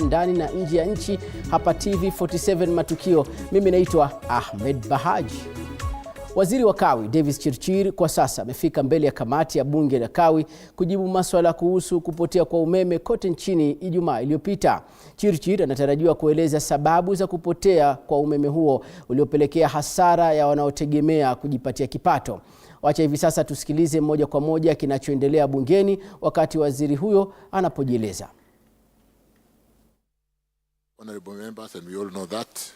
Ndani na nje ya nchi hapa Tv47 Matukio. Mimi naitwa Ahmed Bahaji. Waziri wa Kawi Davis Chirchir kwa sasa amefika mbele ya kamati ya bunge la Kawi kujibu maswala kuhusu kupotea kwa umeme kote nchini Ijumaa iliyopita. Chirchir anatarajiwa kueleza sababu za kupotea kwa umeme huo uliopelekea hasara ya wanaotegemea kujipatia kipato. Wacha hivi sasa tusikilize moja kwa moja kinachoendelea bungeni wakati waziri huyo anapojieleza. Honorable members, and we all know that,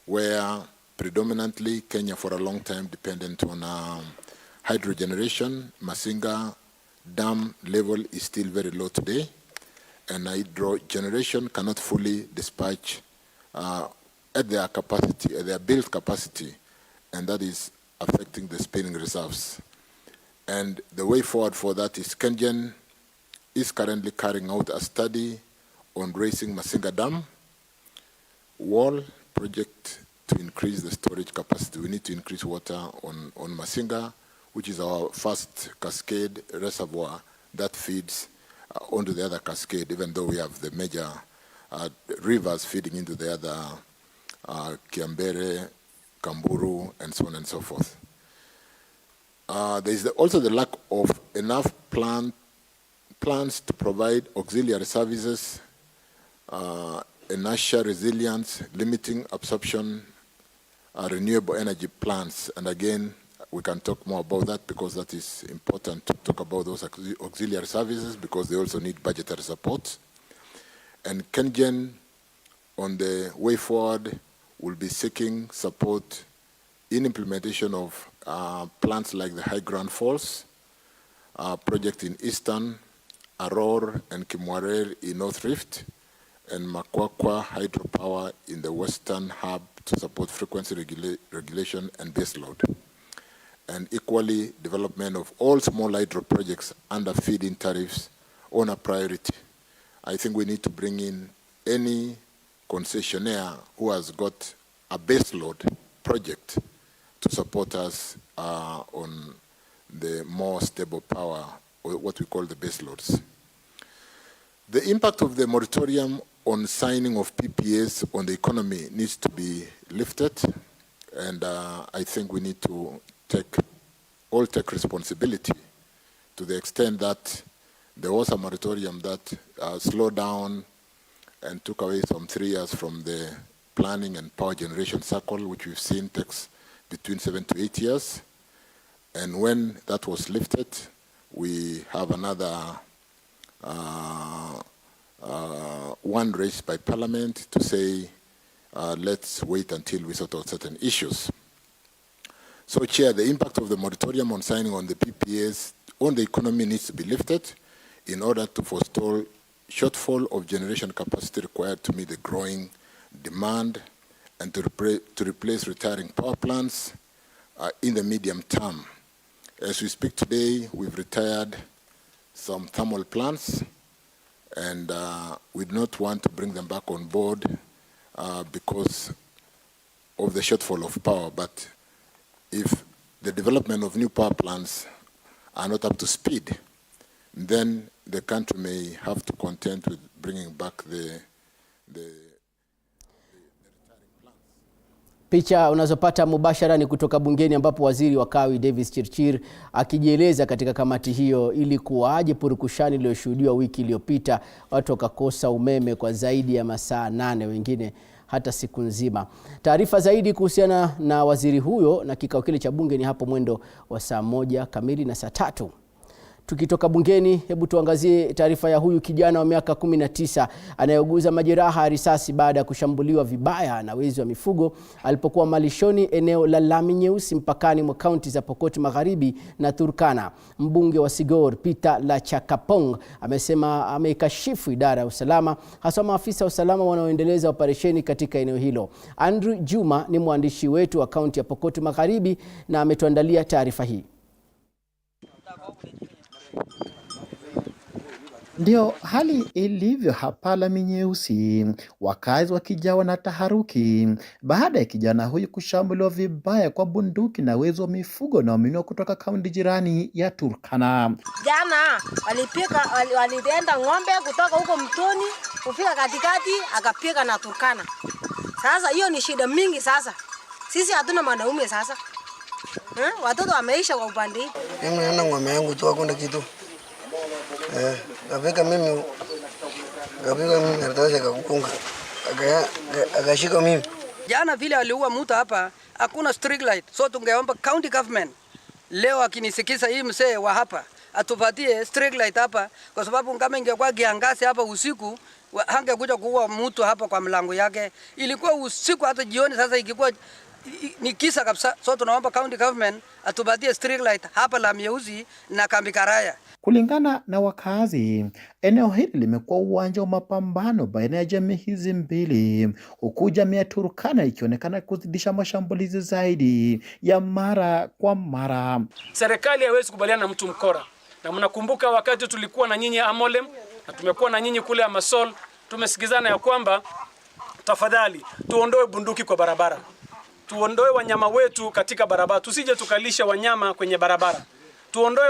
where predominantly Kenya for a long time dependent on hydro generation. Masinga dam level is still very low today, and hydro generation cannot fully dispatch at their capacity, at their built capacity, and that is affecting the spinning reserves. And the way forward for that is KenGen is currently carrying out a study on raising Masinga Dam wall project to increase the storage capacity. We need to increase water on Masinga, which is our first cascade reservoir that feeds onto the other cascade, even though we have the major rivers feeding into the other Kiambere, Kamburu, and so on and so forth. There is also the lack of enough plans to provide auxiliary services, inertia resilience, limiting absorption, renewable energy plants. And again, we can talk more about that because that is important to talk about those auxiliary services because they also need budgetary support. And KenGen, on the way forward, will be seeking support in implementation of plants like the High Grand Falls project in Eastern, Aror and Kimwarer in North Rift, and Makwakwa hydropower in the Western Hub to support frequency regulation and baseload. And equally, development of all small hydro projects under feed-in tariffs on a priority. I think we need to bring in any concessionaire who has got a baseload project to support us on the more stable power, or what we call the baseloads. The impact of the moratorium on signing of PPAs on the economy needs to be lifted, and I think we need to take responsibility to the extent that there was a moratorium that slowed down and took away some 3 years from the planning and power generation cycle, which we've seen takes between 7 to 8 years. And when that was lifted, we have another one raised by Parliament to say, let's wait until we sort out certain issues. So, Chair, the impact of the moratorium on signing on the PPAs on the economy needs to be lifted in order to forestall shortfall of generation capacity required to meet the growing demand and to replace retiring power plants in the medium term. As we speak today, we've retired some thermal plants, and we do not want to bring them back on board because of the shortfall of power. But if the development of new power plants are not up to speed, then the country may have to contend with bringing back the Picha unazopata mubashara ni kutoka bungeni ambapo waziri wa Kawi Davis Chirchir akijieleza katika kamati hiyo ili kuaje purukushani iliyoshuhudiwa wiki iliyopita, watu wakakosa umeme kwa zaidi ya masaa 8, wengine hata siku nzima. Taarifa zaidi kuhusiana na waziri huyo na kikao kile cha bunge ni hapo mwendo wa saa 1 kamili na saa 3. Tukitoka bungeni, hebu tuangazie taarifa ya huyu kijana wa miaka 19 anayeuguza majeraha ya risasi baada ya kushambuliwa vibaya na wezi wa mifugo alipokuwa malishoni eneo la Lami Nyeusi mpakani mwa kaunti za Pokot Magharibi na Turkana. Mbunge wa Sigor Peter Lachakapong amesema ameikashifu idara ya usalama, hasa maafisa wa usalama wanaoendeleza operesheni katika eneo hilo. Andrew Juma ni mwandishi wetu wa kaunti ya Pokot Magharibi na ametuandalia taarifa hii. Ndio hali ilivyo hapa Lami Nyeusi, wakazi wakijawa na taharuki baada ya kijana huyu kushambuliwa vibaya kwa bunduki na wezi wa mifugo na waumini kutoka kaunti jirani ya Turkana. Jana walienda ng'ombe kutoka huko mtoni, kufika katikati akapiga na Turkana. Sasa hiyo ni shida mingi sasa. Sisi hatuna wanaume sasa. Watoto wameisha kwa upande hii. Mimi naona ng'ombe yangu tu hakuna kitu. Kafika mimi nataka kukunga. Akashika mimi. Jana vile aliua mtu hapa, hakuna street light. So tungeomba county government leo akinisikiza hii mzee wa hapa atupatie street light hapa, kwa sababu kama ingekuwa kiangazi hapa usiku hangekuja kuua mtu hapa kwa mlango yake. Ilikuwa usiku hata jioni, sasa ikikuwa ni kisa kabisa. So tunaomba county government atupatie street light hapa la Mieusi na Kambi Karaya. Kulingana na wakazi, eneo hili limekuwa uwanja wa mapambano baina ya jamii hizi mbili, huku jamii ya Turkana ikionekana kuzidisha mashambulizi zaidi ya mara kwa mara. Serikali haiwezi kubaliana na mtu mkora. Na mnakumbuka wakati tulikuwa na nyinyi Amolem na tumekuwa na nyinyi kule Amasol, tumesikizana ya kwamba tafadhali tuondoe bunduki kwa barabara. Tuondoe wanyama wetu katika barabara. Tusije tukalisha wanyama kwenye barabara. Tuondoe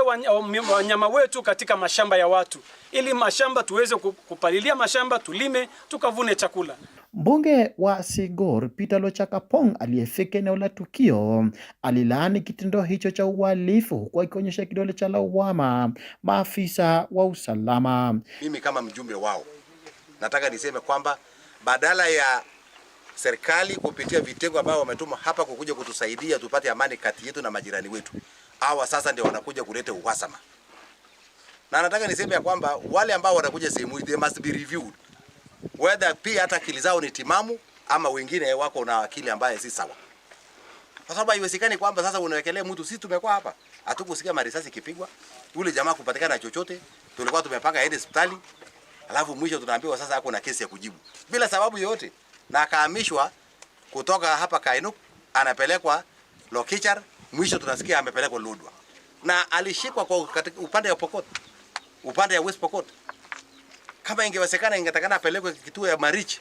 wanyama wetu katika mashamba ya watu, ili mashamba tuweze kupalilia mashamba, tulime, tukavune chakula. Mbunge wa Sigor Peter Lochakapong aliyefika eneo la tukio alilaani kitendo hicho cha uhalifu, huku akionyesha kidole cha lawama maafisa wa usalama. Mimi kama mjumbe wao nataka niseme kwamba badala ya serikali kupitia vitengo ambao wametuma hapa kukuja kutusaidia tupate amani kati yetu na majirani wetu, hawa sasa ndio wanakuja kuleta uhasama. Na nataka niseme ya kwamba wale ambao wanakuja sehemu hii, they must be reviewed, whether pia hata akili zao ni timamu ama wengine wako na akili ambaye si sawa. Kwa sababu haiwezekani kwamba sasa unawekelea mtu. Sisi tumekuwa hapa hatukusikia marisasi kipigwa, yule jamaa kupatikana chochote, tulikuwa tumepanga aende hospitali, alafu mwisho tunaambiwa sasa hako na kesi ya kujibu bila sababu yoyote, na akahamishwa kutoka hapa Kainuk anapelekwa Lokichar, mwisho tunasikia amepelekwa Lodwar, na alishikwa kwa upande wa Pokot, upande ya West Pokot. Kama ingewezekana ingetakana apelekwe kituo ya Marich,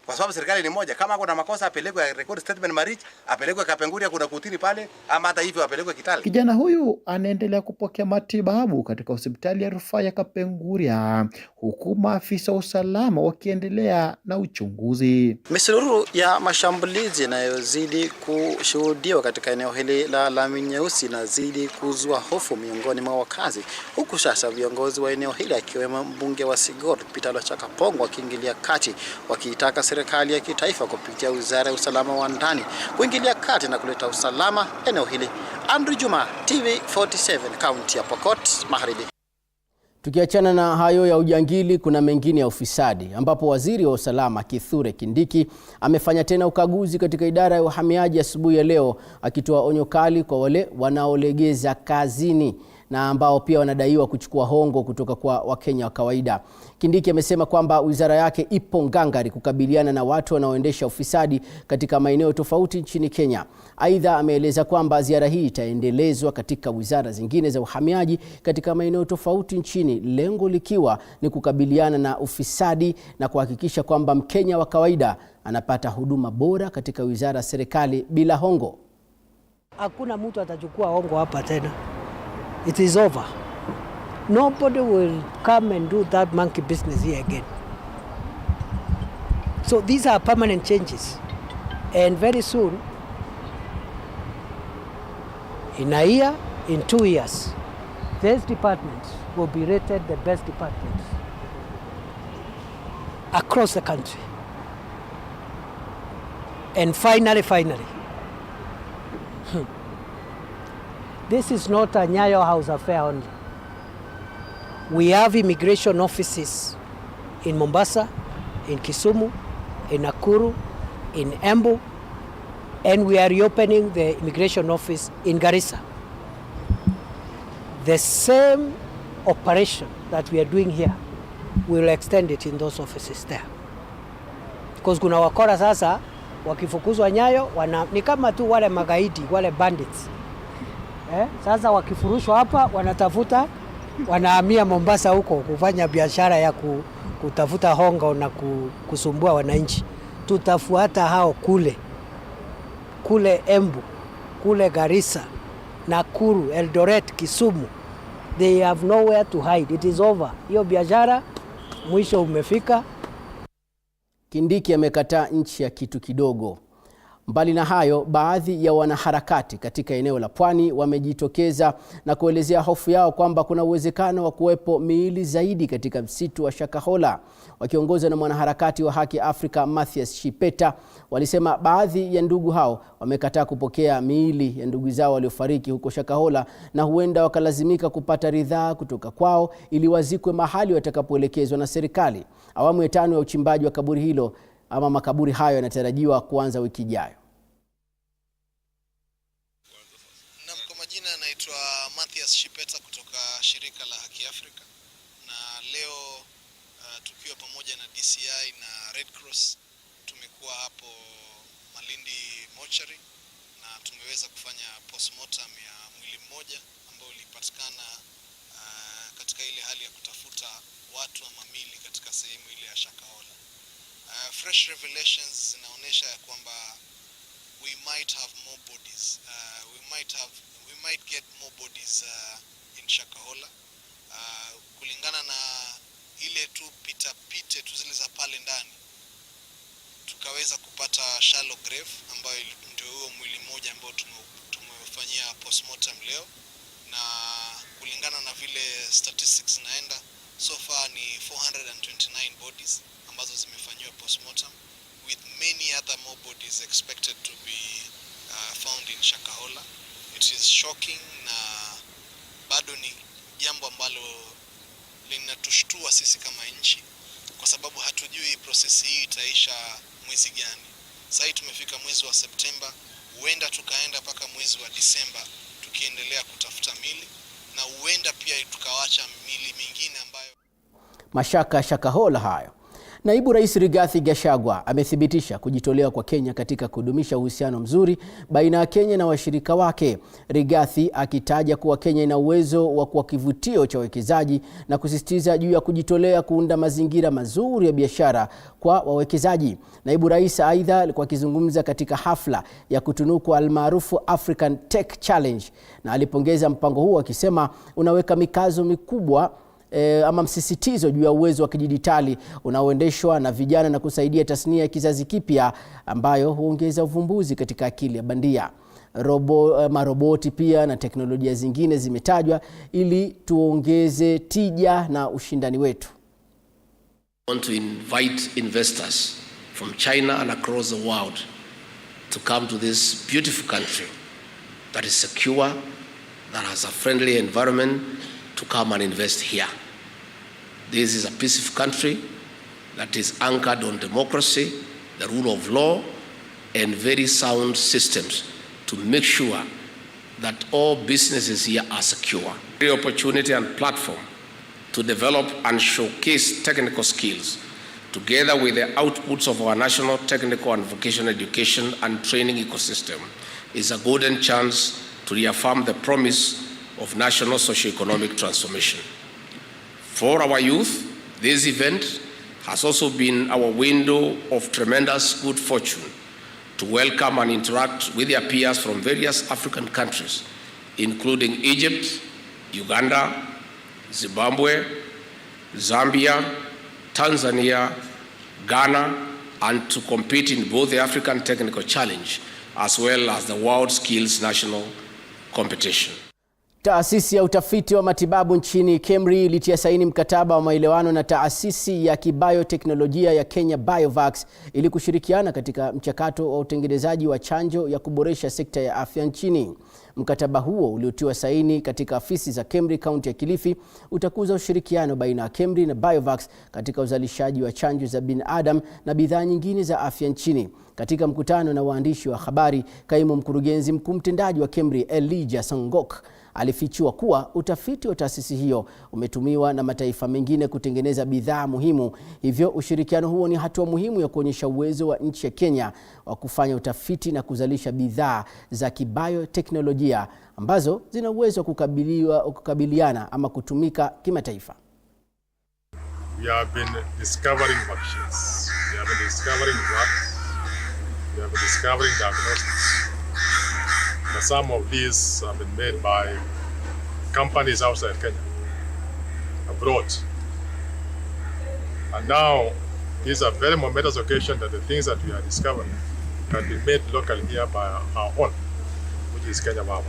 kwa sababu serikali ni moja. Kama kuna makosa apelekwe record statement Marich, apelekwe Kapenguria kuna kutini pale, ama hata hivyo apelekwe Kitale. Kijana huyu anaendelea kupokea matibabu katika hospitali ya rufaa ya Kapenguria, huku maafisa wa usalama wakiendelea na uchunguzi. Misururu ya mashambulizi yanayozidi kushuhudiwa katika eneo hili la Lami Nyeusi inazidi kuzua hofu miongoni mwa wakazi, huku sasa viongozi wa eneo hili akiwemo mbunge wa Sigor Peter Lochakapong wakiingilia kati, wakiitaka serikali ya kitaifa kupitia Wizara ya Usalama wa Ndani kuingilia kati na kuleta usalama eneo hili. Andrew Juma, TV47, kaunti ya Pokot Magharibi. Tukiachana na hayo ya ujangili, kuna mengine ya ufisadi, ambapo waziri wa usalama Kithure Kindiki amefanya tena ukaguzi katika idara ya uhamiaji asubuhi ya leo, akitoa onyo kali kwa wale wanaolegeza kazini na ambao pia wanadaiwa kuchukua hongo kutoka kwa Wakenya wa kawaida. Kindiki amesema kwamba wizara yake ipo ngangari kukabiliana na watu wanaoendesha ufisadi katika maeneo tofauti nchini Kenya. Aidha, ameeleza kwamba ziara hii itaendelezwa katika wizara zingine za uhamiaji katika maeneo tofauti nchini, lengo likiwa ni kukabiliana na ufisadi na kuhakikisha kwamba Mkenya wa kawaida anapata huduma bora katika wizara serikali bila hongo. Hakuna mtu atachukua hongo hapa tena. It is over. Nobody will come and do that monkey business here again. So these are permanent changes. And very soon, in a year, in 2 years, these departments will be rated the best departments across the country. And finally, this is not a Nyayo House affair only. We have immigration offices in Mombasa, in Kisumu, in Nakuru, in Embu, and we are reopening the immigration office in Garissa. The same operation that we are doing here, we will extend it in those offices there. Because kuna wakora sasa, wakifukuzwa Nyayo, ni kama tu wale magaidi, wale bandits. Sasa wakifurushwa hapa, wanatafuta, wanahamia Mombasa huko kufanya biashara ya kutafuta hongo na kusumbua wananchi. Tutafuata hao kule Embu, kule Garissa, Nakuru, Eldoret, Kisumu. They have nowhere to hide. It is over. Hiyo biashara mwisho umefika. Kindiki amekataa nchi ya kitu kidogo. Mbali na hayo, baadhi ya wanaharakati katika eneo la Pwani wamejitokeza na kuelezea hofu yao kwamba kuna uwezekano wa kuwepo miili zaidi katika msitu wa Shakahola. Wakiongozwa na mwanaharakati wa Haki Afrika Mathias Shipeta, walisema baadhi ya ndugu hao wamekataa kupokea miili ya ndugu zao waliofariki huko Shakahola na huenda wakalazimika kupata ridhaa kutoka kwao ili wazikwe mahali watakapoelekezwa na serikali. Awamu ya 5 ya uchimbaji wa kaburi hilo ama makaburi hayo yanatarajiwa kuanza wiki ijayo. Kwa majina naitwa Mathias Shipeta kutoka shirika la Haki Afrika, na leo tukiwa pamoja na DCI na Red Cross tumekuwa hapo Malindi Mortuary na tumeweza kufanya postmortem ya mwili mmoja ambao ulipatikana katika ile hali ya kutafuta watu wa mamili katika sehemu ile ya Shakahola. Fresh revelations zinaonyesha ya kwamba we might have more bodies. We might get more bodies in Shakahola. Kulingana na ile tu pite tu zile za pale ndani, tukaweza kupata shallow grave ambayo ndio huo mwili mmoja ambao tumefanyia postmortem leo, na kulingana na vile statistics zinaenda, so far ni 429 bodies ambazo zimefanyiwa postmortem, with many other more bodies expected to be found in Shakahola. It is shocking, na bado ni jambo ambalo linatushtua sisi kama nchi, kwa sababu hatujui process hii itaisha mwezi gani. Sasa tumefika mwezi wa Septemba, huenda tukaenda mpaka mwezi wa Disemba tukiendelea kutafuta mili, na huenda pia tukawacha mili mingine ambayo mashaka Shakahola hayo. Naibu Rais Rigathi Gachagua amethibitisha kujitolea kwa Kenya katika kudumisha uhusiano mzuri baina ya Kenya na washirika wake. Rigathi akitaja kuwa Kenya ina uwezo wa kuwa kivutio cha wawekezaji na kusisitiza juu ya kujitolea kuunda mazingira mazuri ya biashara kwa wawekezaji. Naibu Rais aidha alikuwa akizungumza katika hafla ya kutunuku almaarufu African Tech Challenge na alipongeza mpango huo akisema unaweka mikazo mikubwa ama msisitizo juu ya uwezo wa kidijitali unaoendeshwa na vijana na kusaidia tasnia ya kizazi kipya ambayo huongeza uvumbuzi katika akili ya bandia. Maroboti pia na teknolojia zingine zimetajwa ili tuongeze tija na ushindani wetu. I want to invite investors from China and across the world to come to this beautiful country that is secure, that has a friendly environment, to come and invest here. This is a peaceful country that is anchored on democracy, the rule of law, and very sound systems to make sure that all businesses here are secure. The opportunity and platform to develop and showcase technical skills together with the outputs of our national technical and vocational education and training ecosystem is a golden chance to reaffirm the promise of national socio-economic transformation. For our youth, this event has also been our window of tremendous good fortune to welcome and interact with their peers from various African countries, including Egypt, Uganda, Zimbabwe, Zambia, Tanzania, Ghana, and to compete in both the African Technical Challenge as well as the World Skills National Competition. Taasisi ya utafiti wa matibabu nchini KEMRI ilitia saini mkataba wa maelewano na taasisi ya kibayoteknolojia ya Kenya Biovax ili kushirikiana katika mchakato wa utengenezaji wa chanjo ya kuboresha sekta ya afya nchini. Mkataba huo uliotiwa saini katika afisi za KEMRI kaunti ya Kilifi utakuza ushirikiano baina ya KEMRI na Biovax katika uzalishaji wa chanjo za binadamu na bidhaa nyingine za afya nchini. Katika mkutano na waandishi wa habari, kaimu mkurugenzi mkuu mtendaji wa KEMRI Elijah Songok alifichua kuwa utafiti wa taasisi hiyo umetumiwa na mataifa mengine kutengeneza bidhaa muhimu. Hivyo ushirikiano huo ni hatua muhimu ya kuonyesha uwezo wa nchi ya Kenya wa kufanya utafiti na kuzalisha bidhaa za kibayoteknolojia ambazo zina uwezo wa kukabiliana ama kutumika kimataifa. We have been discovering vaccines. We have been discovering drugs. We have been discovering diagnostics. Now, some of these have been made by companies outside Kenya, abroad. And now This is a very momentous occasion that the things that we are discovering can be made local here by our own, which is Kenya farmers.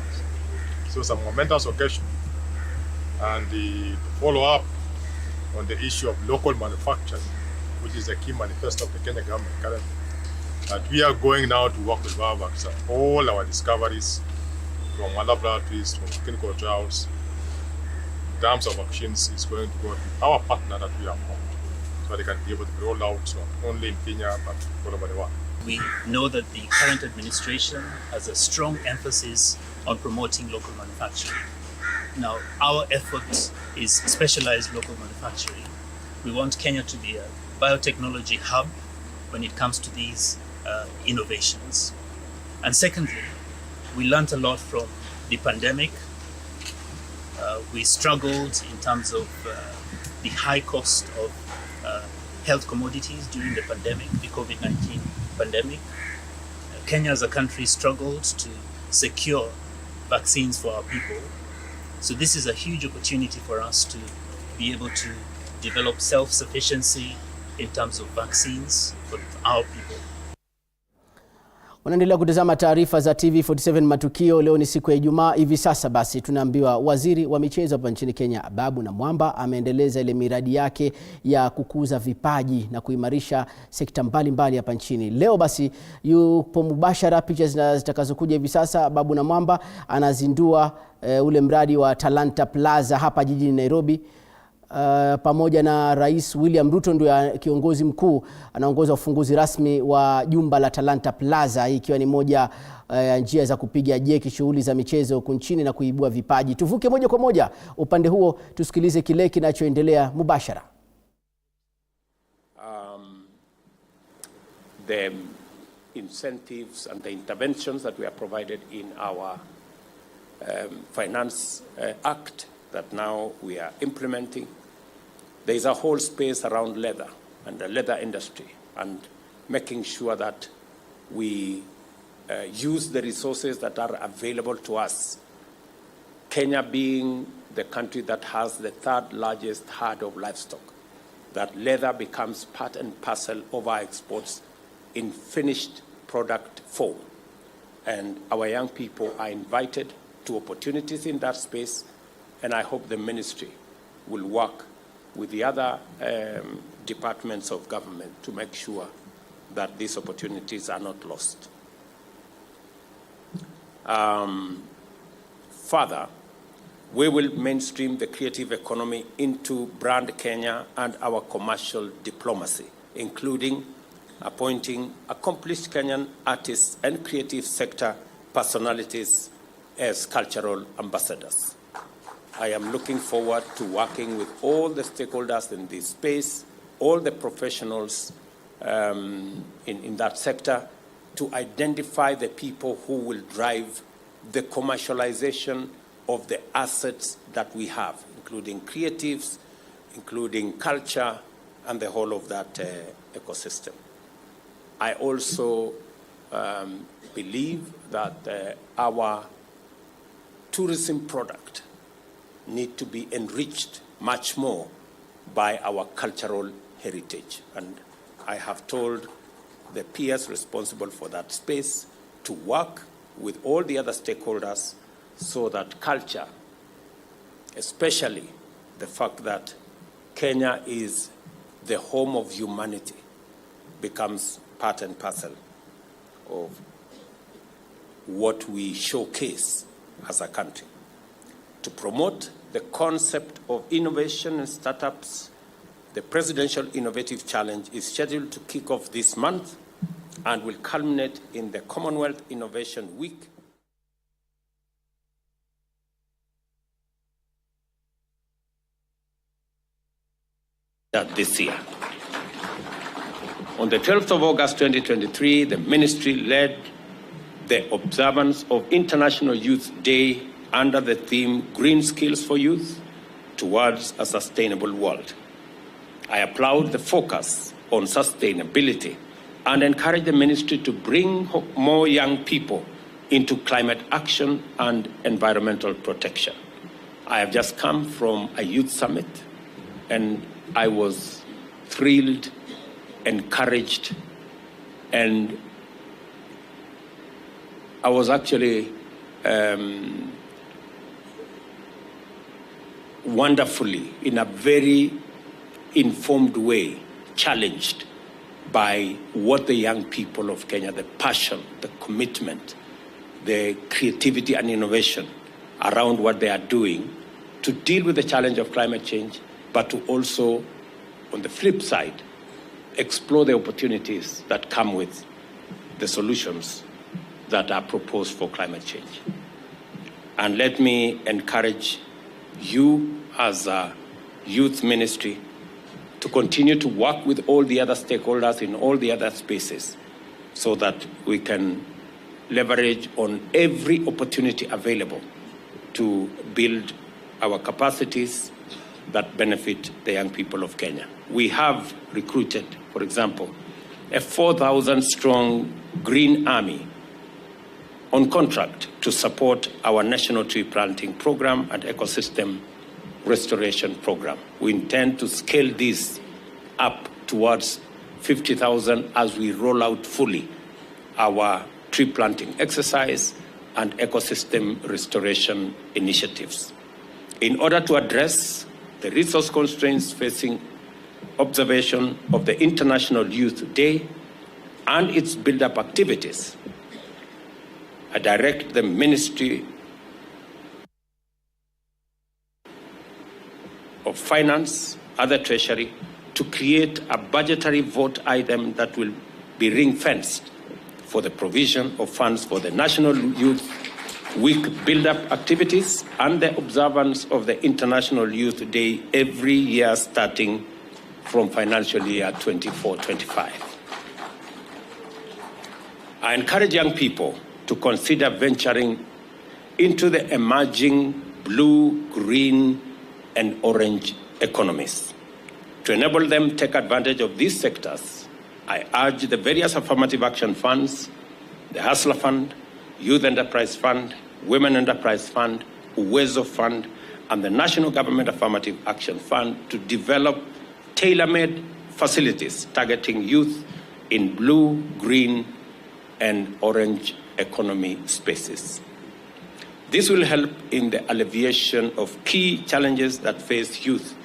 So it's a momentous occasion. And to follow up on the issue of local manufacturing, which is the key manifesto of the Kenya government currently, that we are going now to work with Biovacs and all our discoveries from our laboratories, from clinical trials, in terms of vaccines, is going to go to our partner that we have formed, so they can be able to roll out not only in Kenya, but all over the world. We know that the current administration has a strong emphasis on promoting local manufacturing. Now, our effort is specialized local manufacturing. We want Kenya to be a biotechnology hub when it comes to these innovations. And secondly, we learned a lot from the pandemic. We struggled in terms of the high cost of health commodities during the pandemic, the COVID-19 pandemic. Kenya as a country struggled to secure vaccines for our people. So this is a huge opportunity for us to be able to develop self-sufficiency in terms of vaccines for our people. Unaendelea kutazama taarifa za TV47 Matukio. Leo ni siku ya Ijumaa. Hivi sasa basi tunaambiwa waziri wa michezo hapa nchini Kenya, Babu Namwamba, ameendeleza ile miradi yake ya kukuza vipaji na kuimarisha sekta mbalimbali hapa nchini. Leo basi yupo mubashara, picha zitakazokuja hivi sasa. Babu Namwamba anazindua ule mradi wa Talanta Plaza hapa jijini Nairobi. Pamoja na Rais William Ruto, ndio kiongozi mkuu, anaongoza ufunguzi rasmi wa jumba la Talanta Plaza, ikiwa ni moja njia za kupiga jeki shughuli za michezo huku nchini na kuibua vipaji. Tuvuke moja kwa moja upande huo, tusikilize kile kinachoendelea mubashara. The incentives and the interventions that we are provided in our Finance Act that now we are implementing. There is a whole space around leather and the leather industry, and making sure that we use the resources that are available to us. Kenya being the country that has the third largest herd of livestock, that leather becomes part and parcel of our exports in finished product form. And our young people are invited to opportunities in that space, and I hope the ministry will work with the other departments of government to make sure that these opportunities are not lost. Further, we will mainstream the creative economy into Brand Kenya and our commercial diplomacy, including appointing accomplished Kenyan artists and creative sector personalities as cultural ambassadors. I am looking forward to working with all the stakeholders in this space, all the professionals in that sector, to identify the people who will drive the commercialization of the assets that we have, including creatives, including culture, and the whole of that ecosystem. I also believe that our tourism product need to be enriched much more by our cultural heritage. And I have told the peers responsible for that space to work with all the other stakeholders so that culture, especially the fact that Kenya is the home of humanity, becomes part and parcel of what we showcase as a country. To promote the concept of innovation and startups, the Presidential Innovative Challenge is scheduled to kick off this month and will culminate in the Commonwealth Innovation Week. This year. On the 12th of August 2023, the ministry led the observance of International Youth Day under the theme Green Skills for Youth Towards a Sustainable World. I applaud the focus on sustainability and encourage the ministry to bring more young people into climate action and environmental protection. I have just come from a youth summit, and I was thrilled encouraged, and I was actually wonderfully, in a very informed way, challenged by what the young people of Kenya, the passion, the commitment, the creativity and innovation around what they are doing to deal with the challenge of climate change, but to also, on the flip side, explore the opportunities that come with the solutions that are proposed for climate change. And let me encourage you as a youth ministry to continue to work with all the other stakeholders in all the other spaces so that we can leverage on every opportunity available to build our capacities that benefit the young people of Kenya. We have recruited, for example, a 4,000-strong Green Army on contract to support our national tree planting program and ecosystem restoration program. We intend to scale this up towards 50,000 as we roll out fully our tree planting exercise and ecosystem restoration initiatives. In order to address the resource constraints facing observation of the International Youth Day and its build-up activities, I direct the Ministry of Finance, other Treasury, to create a budgetary vote item that will be ring-fenced for the provision of funds for the National Youth Week build-up activities and the observance of the International Youth Day every year starting from financial year 24-25. I encourage young people to consider venturing into the emerging blue, green, and orange economies. To enable them to take advantage of these sectors, I urge the various affirmative action funds, the Hustler Fund, Youth Enterprise Fund, Women Enterprise Fund, Uwezo Fund, and the National Government Affirmative Action Fund to develop tailor-made facilities targeting youth in blue, green, and orange economy spaces. This will help in the alleviation of key challenges that face youth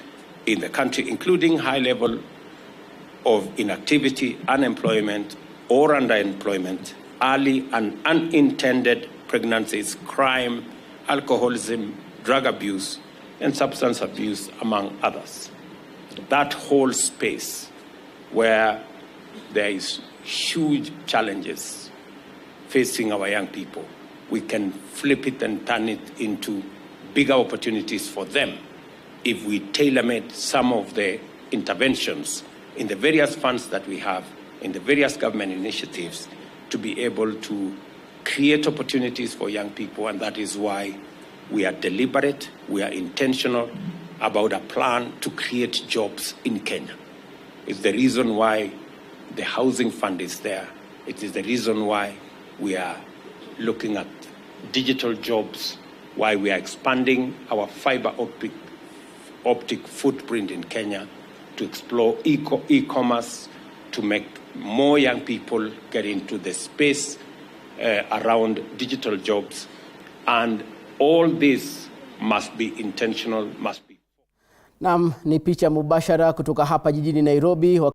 in the country, including high level of inactivity, unemployment, or underemployment, early and unintended pregnancies, crime, alcoholism, drug abuse, and substance abuse, among others. That whole space where there is huge challenges facing our young people, we can flip it and turn it into bigger opportunities for them if we tailor-made some of the interventions in the various funds that we have, in the various government initiatives, to be able to create opportunities for young people. And that is why we are deliberate, we are intentional about a plan to create jobs in Kenya. It's the reason why the housing fund is there. It is the reason why we are looking at digital jobs, why we are expanding our fiber optic footprint in Kenya to explore e-commerce, to make more young people get into the space around digital jobs. And all this must be intentional, must be. Naam, ni picha mubashara kutoka hapa jijini Nairobi.